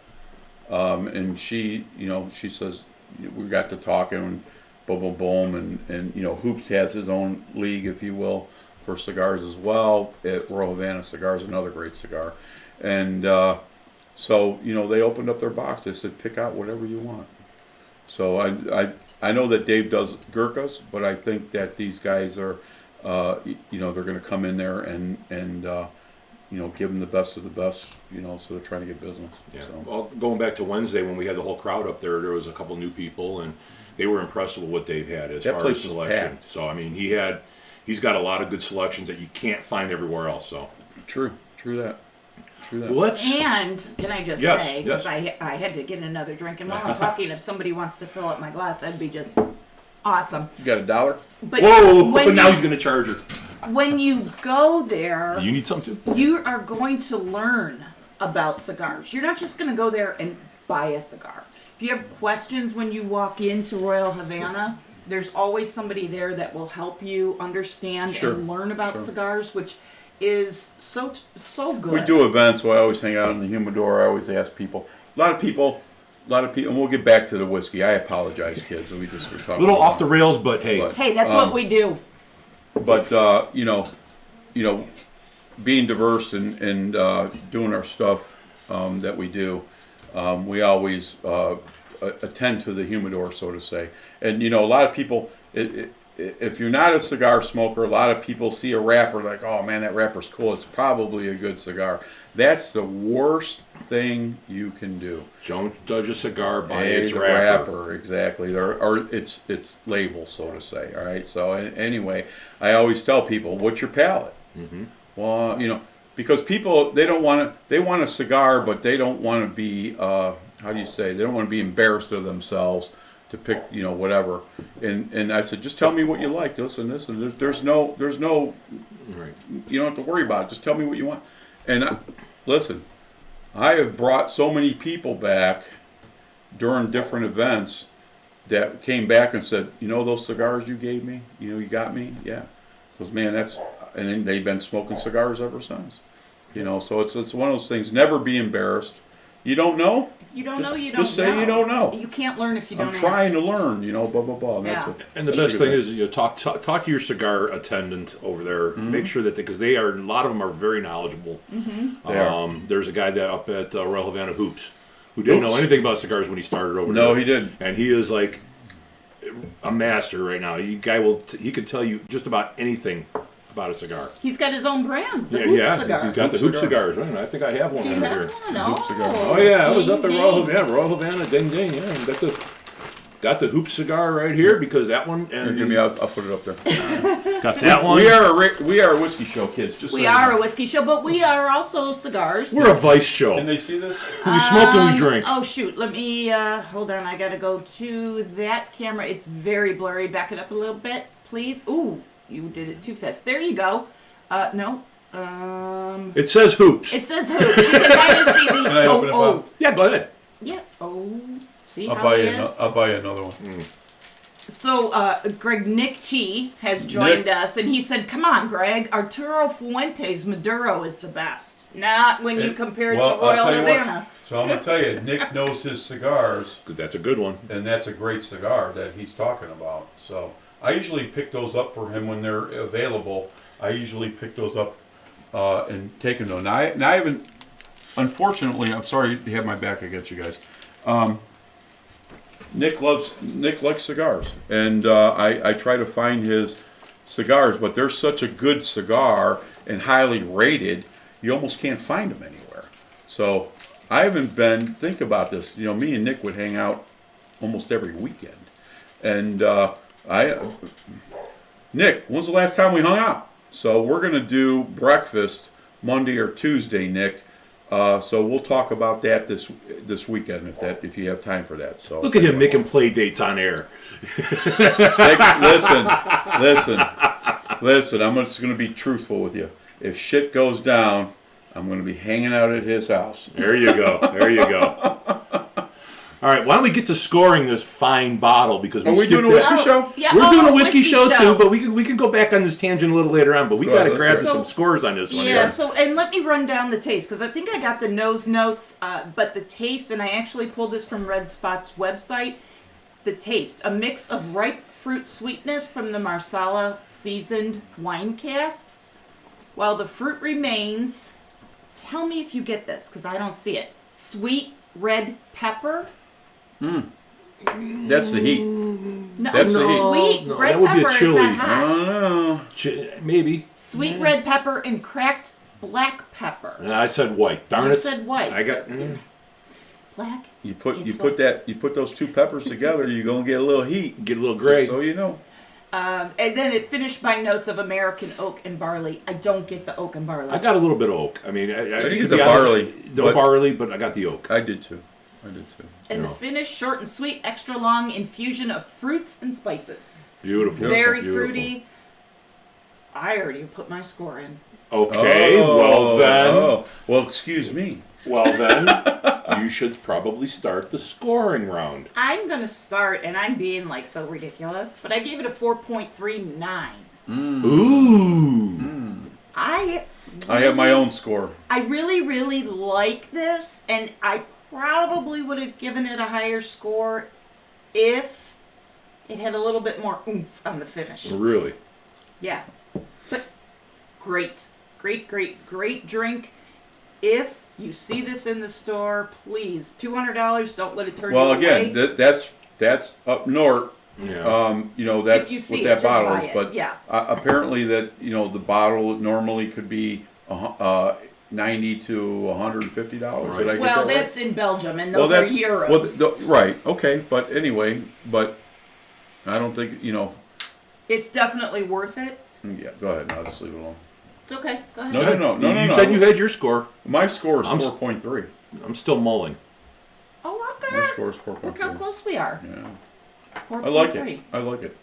and she, she says, we got to talking, and boom, boom, boom, and Hoops has his own league, if you will, for cigars as well. At Royal Havana Cigars, another great cigar, and so they opened up their box. They said, pick out whatever you want. So I know that Dave does Gurkhas, but I think that these guys are, they're going to come in there and give them the best of the best, so they're trying to get business. Yeah. So. Well, going back to Wednesday when we had the whole crowd up there, there was a couple new people, and they were impressed with what Dave had as That far place as was selection. packed. So I mean, he's got a lot of good selections that you can't find everywhere else. So True that. well, And can I just Yes, say, because yes. I had to get another drink, and while I'm talking, if somebody wants to fill up my glass, that'd be just awesome. You got $1? But whoa! when But now you- he's going to charge her. when you go there, You need something too? you are going to learn about cigars. You're not just going to go there and buy a cigar. If you have questions when you walk into Royal Havana, there's always somebody there that will help you understand Sure, and learn about sure. cigars, which is so good. We do events, so I always hang out in the humidor. I always ask people. A lot of people, and we'll get back to the whiskey. I apologize, kids. We just were talking. A little off the rails, but hey. But- Hey, that's what we do. But being diverse and doing our stuff that we do, we always attend to the humidor, so to say. And a lot of people, if you're not a cigar smoker, a lot of people see a wrapper like, oh man, that wrapper's cool. It's probably a good cigar. That's the worst thing you can do. Don't judge a cigar by Hey, its the wrapper. exactly. Or its label, so to say. All right. So anyway, I always tell people, what's your palate? Mm-hmm. Well, because people they want a cigar, but they don't want to be how do you say? They don't want to be embarrassed of themselves to pick whatever. And I said, just tell me what you like. Listen. There's no Right. you don't have to worry about it. Just tell me what you want. And listen, I have brought so many people back during different events that came back and said, those cigars you gave me, you got me, yeah. Because man, and then they've been smoking cigars ever since. So it's one of those things. Never be embarrassed. You don't know? You don't know, you Just don't say know. you don't know. You can't learn if you don't I'm ask. trying to learn, blah blah blah. And that's Yeah. it. And the That's best a good thing is talk to your cigar attendant over there. Make sure that because a lot of them are very knowledgeable. Mm-hmm. They are. There's a guy that up at Royal Havana Hoops who didn't know Hoops? anything about cigars when he started over there. No, he didn't. And he is like a master right now. He can tell you just about anything about a cigar. He's got his own brand, the Yeah, Hoop yeah. cigar. He's got the Hoop Hoop cigar. cigars. Right? I think I have one Do you over have here. one? Hoop cigar. Oh yeah, I was up at Ding, Royal ding. Havana. Royal Havana, ding ding. Yeah, got the Hoop cigar right here because that one Here, and give me. I'll put it up there. got that one. We are a whiskey show, kids. Just so We you are know. a whiskey show, but we are also cigars. We're a Vice show. Can they see this? We smoke and we drink. Oh shoot, let me hold on, I gotta go to that camera. It's very blurry. Back it up a little bit, please. Ooh, you did it too fast. There you go. No. It says Hoops. It says Hoops. You can kind of see the Can I open it up? Yeah, go ahead. Yeah. Oh, see I'll how buy it you. is? I'll buy you another one. So, Greg, Nick T has joined us, and he said, come on, Greg, Arturo Fuentes Maduro is the best. Not when you compare it to I'll Royal tell you what. Havana. So I'm gonna tell you, Nick knows his cigars, 'Cause that's a good one. and that's a great cigar that he's talking about. So I usually pick those up for him when they're available. I usually pick those up and take them to him. Now I haven't. Unfortunately, I'm sorry to have my back against you guys. Nick likes cigars, and I try to find his cigars, but they're such a good cigar and highly rated, you almost can't find them anywhere. So I haven't been. Think about this. Me and Nick would hang out almost every weekend, and Nick, when's the last time we hung out? So we're gonna do breakfast Monday or Tuesday, Nick. So we'll talk about that this weekend if you have time for that. So Look at him making play dates on air. Nick, listen. I'm just gonna be truthful with you. If shit goes down, I'm gonna be hanging out at his house. There you go. All right, why don't we get to scoring this fine bottle because Are we doing a whiskey show? Yeah, We're doing a whiskey show show too, but we can go back on this tangent a little later on. But we got to grab So- some scores on this one. Yeah, so, and let me run down the taste, because I think I got the nose notes, but the taste, and I actually pulled this from Red Spot's website, the taste, a mix of ripe fruit sweetness from the Marsala seasoned wine casks, while the fruit remains, tell me if you get this, because I don't see it, sweet red pepper. That's the heat. No, That's the heat. sweet No, red that would be a pepper is chili. not I hot. don't know. Maybe. Sweet red pepper and cracked black pepper. And I said white. Darn You it. said white. I got. Black. You put It's white. those two peppers together, you're gonna get a little heat. Get a little gray. Just so you know. And then it finished by notes of American oak and barley. I don't get the oak and barley. I got a little bit of oak. I mean, I to get be the honest, barley, no but- barley, but I got the oak. I did too. And the finish, short and sweet, extra long infusion of fruits and spices. Beautiful. Very beautiful. fruity. I already put my score in. Okay. Well then. Well, excuse me. Well then. You should probably start the scoring round. I'm going to start, and I'm being like so ridiculous, but I gave it a 4.39. Ooh. I have my own score. I really, really like this, and I probably would have given it a higher score if it had a little bit more oomph on the finish. Really. Yeah. But great. Great drink. If you see this in the store, please, $200, don't let it turn Well, you away. again, that's up north. Yeah. That's If you see what it, that just bottle buy is. it, But yes. apparently, that the bottle normally could be $90 to $150. Did I get Well, that that's in Belgium, and right? those are euros. Right. Okay. But anyway, I don't think It's definitely worth it. Yeah. Go ahead. I'll just leave it alone. It's okay. Go ahead. No. You said you had your score. My score is I'm s- 4.3. I'm still mulling. Oh, okay. My score is 4.3. Look how close we are. Yeah. 4.3. I like it.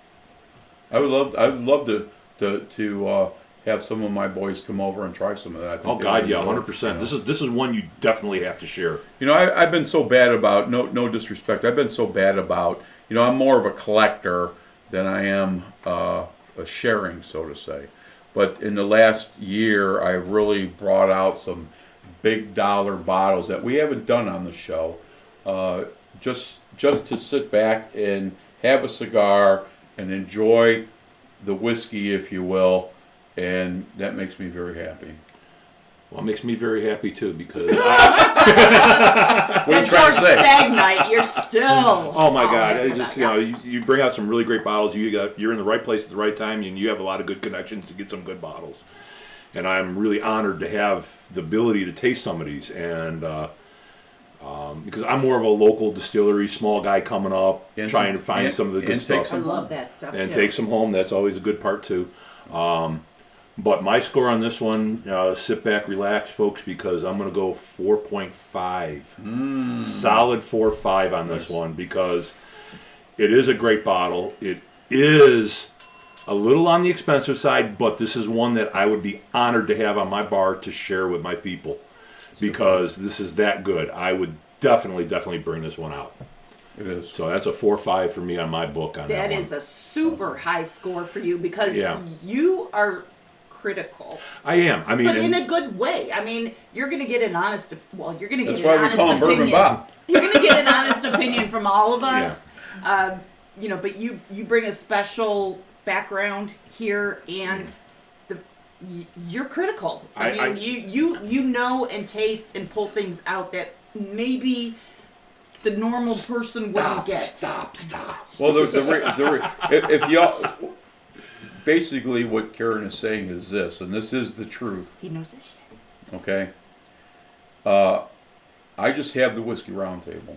I would love to have some of my boys come over and try some of that. I think Oh they God, would yeah, enjoy it, 100%. This is one you definitely have to share. I've been so bad about no disrespect. I've been so bad about I'm more of a collector than I am a sharing, so to say. But in the last year, I really brought out some big dollar bottles that we haven't done on the show, just to sit back and have a cigar and enjoy the whiskey, if you will, and that makes me very happy. Well, it makes me very happy too because What are you That's trying our to say? stag night. You're still. oh my God, falling it's just for that. you bring out some really great bottles. You're in the right place at the right time, and you have a lot of good connections to get some good bottles. And I'm really honored to have the ability to taste some of these, and because I'm more of a local distillery, small guy coming up, And trying to some- find and- some of the good and take stuff. I love that stuff And too. take some home. That's always a good part too. But my score on this one, sit back, relax, folks, because I'm going to go 4.5. Solid 4.5 on this one because it is a great bottle. It is a little on the expensive side, but this is one that I would be honored to have on my bar to share with my people because this is that good. I would definitely bring this one out. It is. So that's a 4.5 for me on my book on that That one. is a super high score for you because Yeah. you are critical, I am. I mean, but in and- a good way. I mean, you're going to get an honest. Well, you're going to get That's an why we honest call him opinion. Bourbon Bob. You're going to get an honest opinion from all of us. But you bring a special background here, and you're critical. I mean, you know and taste and pull things out that maybe the normal person wouldn't get. Stop. Well, if y'all, basically what Karen is saying is this, and this is the truth, He knows his shit. okay? I just have the Whiskey Roundtable.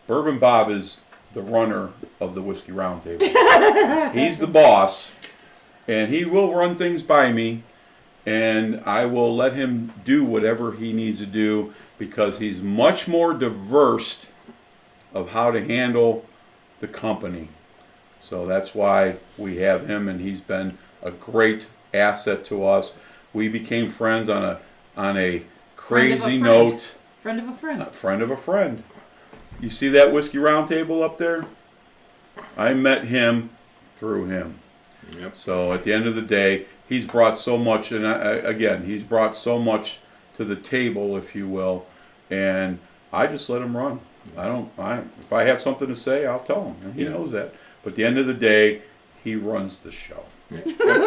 Bourbon Bob is the runner of the Whiskey Roundtable. He's the boss, and he will run things by me, and I will let him do whatever he needs to do because he's much more diverse of how to handle the company. So that's why we have him, and he's been a great asset to us. We became friends on a crazy note. Friend of a friend. Friend of a friend. You see that whiskey round table up there? I met him through him. Yep. So at the end of the day, he's brought so much, and he's brought so much to the table, if you will, and I just let him run. If I have something to say, I'll tell him, and he knows that. But at the end of the day, he runs the show. Yeah.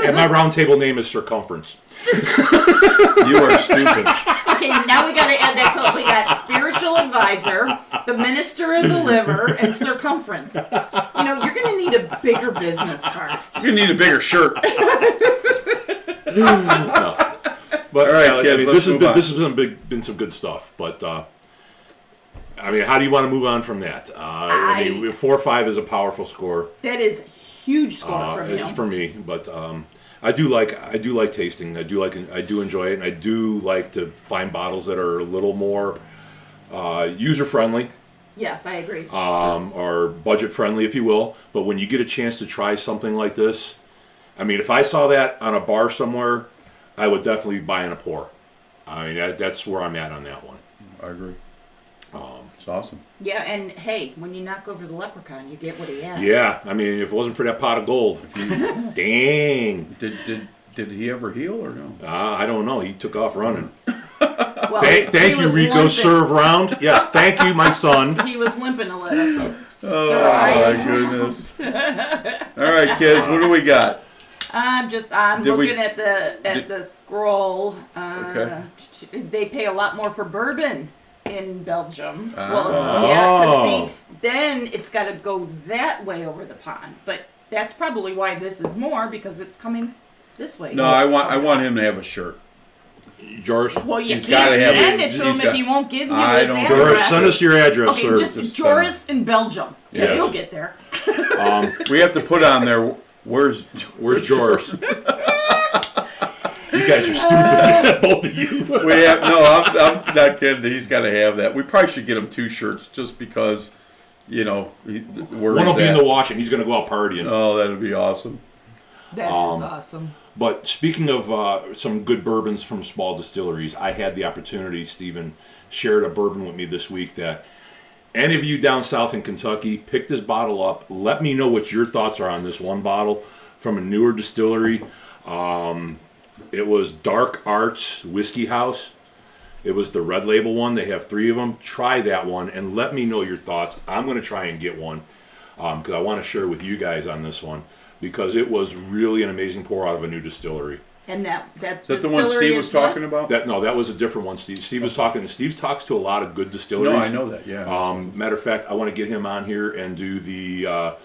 And my round table name is Circumference. You are stupid. Okay, now we got to add that to it. We got spiritual advisor, the minister of the liver, and circumference. You know, you're going to need a bigger business card. You're going to need a bigger shirt. No. But all right, kids, this has been some good stuff. But I mean, how do you want to move on from that? 4-5 is a powerful score. That is huge score from him. For me, but I do like tasting. I do enjoy it, and I do like to find bottles that are a little more user friendly. Yes, I agree. Or budget friendly, if you will. But when you get a chance to try something like this, I mean, if I saw that on a bar somewhere, I would definitely buy in a pour. I mean, that's where I'm at on that one. I agree. It's awesome. Yeah, and hey, when you knock over the leprechaun, you get what he has. Yeah, I mean, if it wasn't for that pot of gold, dang. Did he ever heal or no? I don't know. He took off running. Well, thank you, Rico. limping. Serve round. Yes, thank you, my son. He was limping a little. Oh my goodness! All right, kids, what do we got? I'm looking at the scroll. Okay. They pay a lot more for bourbon in Belgium. Oh. Well, yeah, 'cause see, then it's got to go that way over the pond. But that's probably why this is more, because it's coming this way. No, I want him to have a shirt. Joris. Well, you He's can't gotta have send it. it to him if he won't give you I his don't- address. Joris, send us your address, Okay, sir. just Joris in Belgium. Yeah, Yes. he'll get there. We have to put on there. Where's Joris? You guys are stupid, both of you. I'm not kidding. He's got to have that. We probably should get him 2 shirts just because, you know, where One will he's be in at. the wash, and he's going to go out partying. Oh, that'd be awesome. That is awesome. But speaking of some good bourbons from small distilleries, I had the opportunity, Stephen shared a bourbon with me this week that any of you down south in Kentucky, pick this bottle up. Let me know what your thoughts are on this one bottle from a newer distillery. It was Dark Arts Whiskey House. It was the red label one. They have 3 of them. Try that one and let me know your thoughts. I'm going to try and get one because I want to share with you guys on this one because it was really an amazing pour out of a new distillery. And that Is that the one Steve was talking about? That was a different one, Steve. Steve talks to a lot of good distilleries. No, I know that. Yeah. Matter of fact, I want to get him on here and do the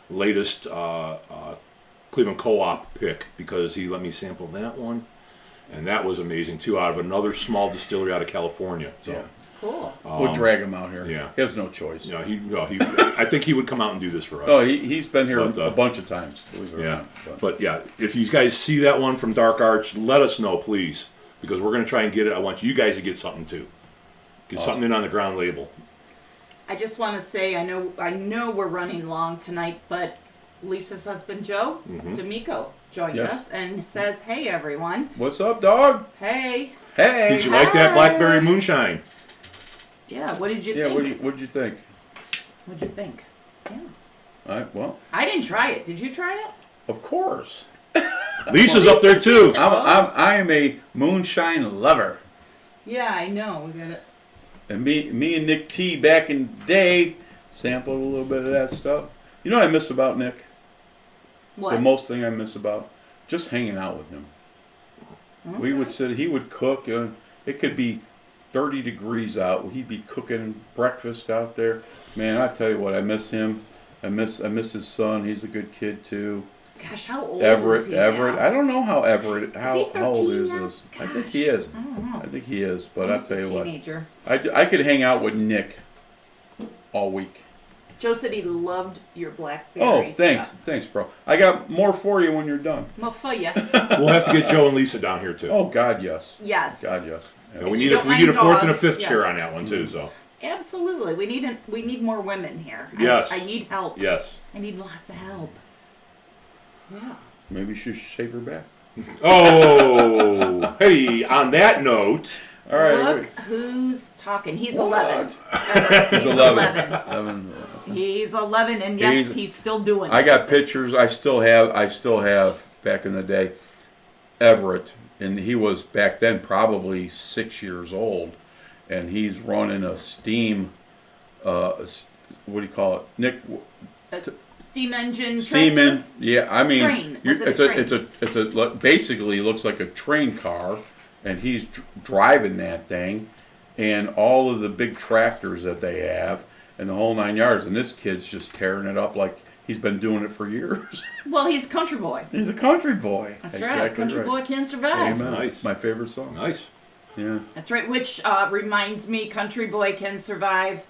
latest Cleveland Co-op pick because he let me sample that one, and that was amazing too. Out of another small distillery out of California. So. Yeah. Cool. We'll drag him out here. Yeah. He has no choice. Yeah, I think he would come out and do this for us. Oh, he's been here a bunch of times. Believe it or Yeah, not. but yeah, if you guys see that one from Dark Arts, let us know, please, because we're going to try and get it. I want you guys to get something too. Get something in on the ground label. I just want to say, I know we're running long tonight, but Lisa's husband Joe, D'Amico, joined Yes. us and says, "Hey everyone, What's up, dog? hey, Hey. Did you like that blackberry moonshine? yeah, what did you Yeah. think? What'd you think? What'd you think? Yeah, Well, I didn't try it. Did you try it? of course. Lisa's up there too. Lisa's I'm a moonshine lover. Yeah, I know. We got it. And me and Nick T back in the day sampled a little bit of that stuff. You know what I miss about Nick? What? The most thing I miss about just hanging out with him. Okay. We would sit. He would cook. It could be 30 degrees out. He'd be cooking breakfast out there. Man, I tell you what, I miss him. I miss his son. He's a good kid too. Gosh, how old Everett. is he Everett. now? I don't know how Everett. Is he How old 13 is now? this? I think he is. I don't know. I think he is. But I He's tell a you what, teenager. I could hang out with Nick all week. Joe said he loved your blackberry. Oh, thanks, stuff. thanks, bro. I got more for you when you're done. Well, for you. We'll have to get Joe and Lisa down here too. Oh God, yes. Yes. God, yes. And If we you need don't a mind 4th and a dogs, 5th yes. chair on that one too. So Absolutely. We need more women here. Yes. I need help. yes. I need lots of help. Yeah. Maybe you should shave her back. Oh, hey. On that note, All right. Look who's talking. He's What? 11. He's 11. He's 11, and yes, he's still doing it. I got pictures. I still have back in the day, Everett, and he was back then probably 6 years old, and he's running a steam. What do you call it, Nick? Steam engine. Steam tractor? in. Yeah, I mean, Train. Was it a train? it's a basically looks like a train car, and he's driving that thing, and all of the big tractors that they have, and the whole 9 yards. And this kid's just tearing it up like he's been doing it for years. Well, he's a country boy. He's a country boy. That's right. Country boy can survive. Amen. Nice. My favorite song. Nice. Yeah. That's right. Which reminds me, country boy can survive.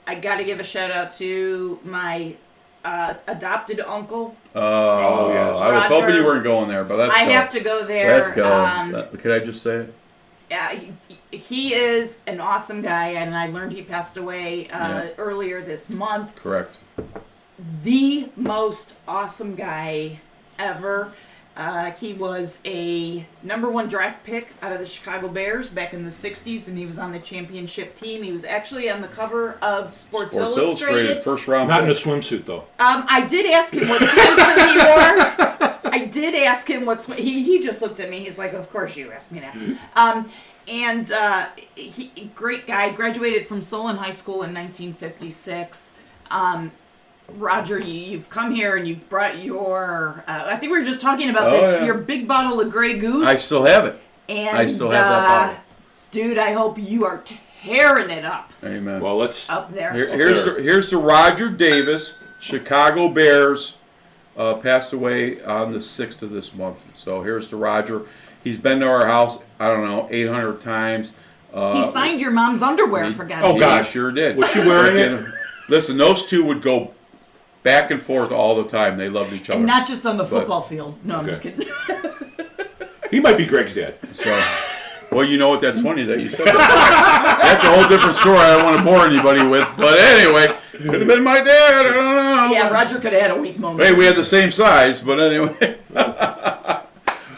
I got to give a shout out to my adopted uncle. Oh yes. I was hoping you weren't going there, but let's go. I have to go there. Let's go. Can I just say it? Yeah, he is an awesome guy, and I learned he passed away earlier this month. Correct. The most awesome guy ever. He was a #1 draft pick out of the Chicago Bears back in the 60s, and he was on the championship team. He was actually on the cover of Sports Illustrated. First round. Not in a swimsuit, though. I did ask him what swimsuit he wore. I did ask him what he just looked at me. He's like, "Of course you asked me that." Great guy. Graduated from Solon High School in 1956. Roger, you've come here and you've brought your. I think we were just talking about this. Yeah. Your big bottle of Grey Goose. I still have it. And I still have that bottle. Dude, I hope you are tearing it up. Amen. Well, let's. Up there. Here's the Roger Davis, Chicago Bears, passed away on the 6th of this month. So here's the Roger. He's been to our house, I don't know, 800 times. He signed your mom's underwear, for God's sake. God, sure did. Was she wearing it? Listen, those two would go back and forth all the time. They loved each other. And not just on the football field. No, I'm just kidding. He might be Greg's dad. So, well, you know what? That's funny that you said that. That's a whole different story I don't want to bore anybody with. But anyway, could have been my dad. I don't know. Yeah, Roger could have had a weak moment. Hey, we had the same size, but anyway.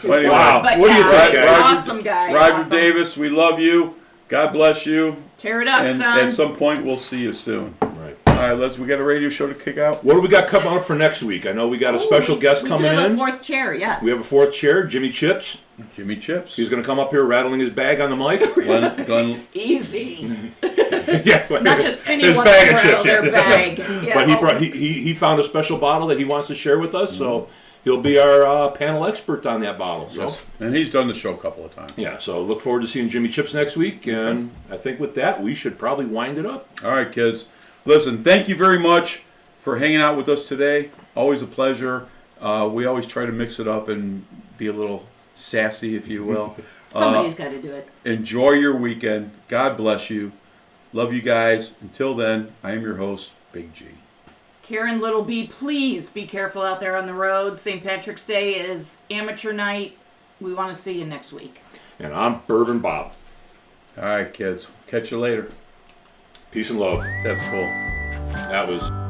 Anyway, Wow. But What do you think, guys? Awesome guy. Roger awesome. Davis, we love you. God bless you. Tear it up, And son. at some point, we'll see you soon. Right. All right, we got a radio show to kick out. What do we got coming up for next week? I know we got a special guest coming We do have in. a fourth chair, yes. We have a fourth chair, Jimmy Chips. Jimmy Chips. He's going to come up here rattling his bag on the mic. Glenn. Easy. Yeah, Not just his anyone bag can of rattle chips, their yeah. bag. Yeah. But he found a special bottle that he wants to share with us, so he'll be our panel expert on that bottle. So. Yes. And he's done the show a couple of times. Yeah, so look forward to seeing Jimmy Chips next week, and I think with that, we should probably wind it up. All right, kids. Listen, thank you very much for hanging out with us today. Always a pleasure. We always try to mix it up and be a little sassy, if you will. Somebody's got to do it. Enjoy your weekend. God bless you. Love you guys. Until then, I am your host, Big G. Karen Little B, please be careful out there on the road. St. Patrick's Day is amateur night. We want to see you next week. And I'm Bourbon Bob. All right, kids. Catch you later. Peace and love. That's cool. That was...